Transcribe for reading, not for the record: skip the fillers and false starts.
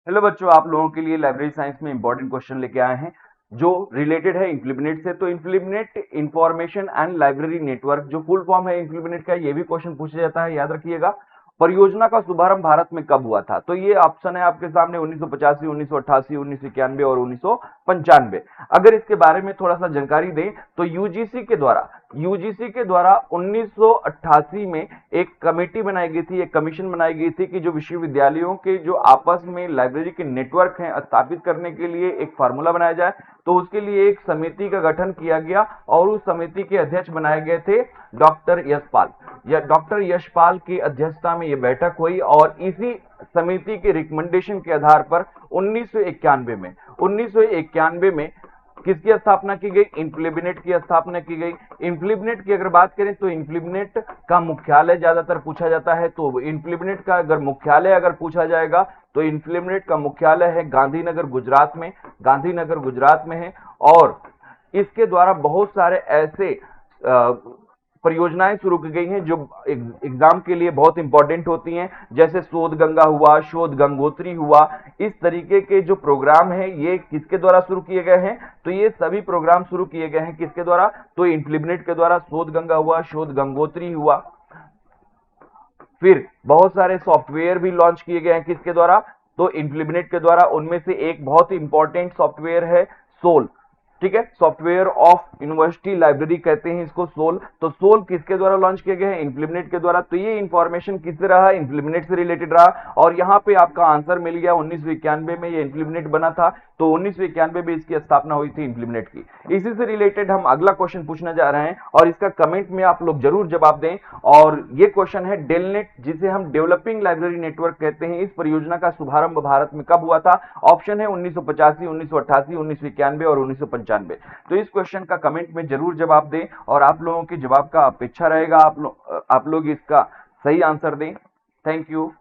Hello बच्चों, आप लोगों के लिए लाइब्रेरी साइंस में इंपॉर्टेंट क्वेश्चन लेके आए हैं जो रिलेटेड है इंप्लीमेनेट से। तो इंप्लीमेनेट इंफॉर्मेशन एंड लाइब्रेरी नेटवर्क, जो फुल फॉर्म है इंप्लीमेनेट का, ये भी क्वेश्चन पूछा जाता है, याद रखिएगा। परियोजना का शुभारंभ भारत में कब हुआ था? तो ये ऑप्शन है आपके सामने 1985, 1988, 1991 और 1995। अगर इसके बारे में थोड़ा सा जानकारी दें तो यूजीसी के द्वारा 1988 में एक कमेटी बनाई गई थी, एक कमीशन बनाई गई थी कि जो विश्वविद्यालयों के जो आपस में लाइब्रेरी के नेटवर्क हैं स्थापित करने के लिए एक फार्मूला बनाया जाए। तो उसके लिए एक समिति का गठन किया गया और उस समिति के अध्यक्ष बनाए गए थे डॉक्टर यशपाल। या डॉक्टर यशपाल की अध्यक्षता में यह बैठक हुई और इसी समिति के रिकमेंडेशन के आधार पर 1991 में किसकी स्थापना की गई? इंप्लीमेनेट की स्थापना की गई। इंप्लीमेनेट की अगर बात करें तो इंप्लीमेनेट का मुख्यालय ज्यादातर पूछा जाता है, तो इंप्लीमेनेट का अगर मुख्यालय अगर पूछा जाएगा तो इंप्लीमेनेट का मुख्यालय है गांधीनगर गुजरात में है। और इसके द्वारा बहुत सारे ऐसे परियोजनाएं शुरू की गई हैं जो एग्जाम के लिए बहुत इंपॉर्टेंट होती हैं, जैसे शोध गंगा हुआ, शोध गंगोत्री हुआ। इस तरीके के जो प्रोग्राम हैं ये किसके द्वारा शुरू किए गए हैं? तो ये सभी प्रोग्राम शुरू किए गए हैं किसके द्वारा? तो इंप्लीमेनेट के द्वारा। शोध गंगा हुआ, शोध गंगोत्री हुआ। फिर बहुत सारे सॉफ्टवेयर भी लॉन्च किए गए हैं किसके द्वारा? तो इंप्लीमेनेट के द्वारा। उनमें से एक बहुत ही इंपॉर्टेंट सॉफ्टवेयर है सोल। ठीक है, सॉफ्टवेयर ऑफ यूनिवर्सिटी लाइब्रेरी कहते हैं इसको, सोल। तो सोल किसके द्वारा लॉन्च किए गए हैं? इंप्लीमेनेट के द्वारा। तो ये इंफॉर्मेशन किससे रहा? इंप्लीमेनेट से रिलेटेड रहा। और यहाँ पे आपका आंसर मिल गया, 1991 में ये इंप्लीमेनेट बना था। तो 1991 में इसकी स्थापना हुई थी इंप्लीमेनेट की। इसी से रिलेटेड हम अगला क्वेश्चन पूछने जा रहे हैं और इसका कमेंट में आप लोग जरूर जवाब दें। और ये क्वेश्चन है डेलनेट, जिसे हम डेवलपिंग लाइब्रेरी नेटवर्क कहते हैं, इस परियोजना का शुभारंभ भारत में कब हुआ था? ऑप्शन है 1985, 1988, 1991 और 1995। तो इस क्वेश्चन का कमेंट में जरूर जवाब दें और आप लोगों के जवाब का अपेक्षा रहेगा, आप लोग इसका सही आंसर दें। Thank you.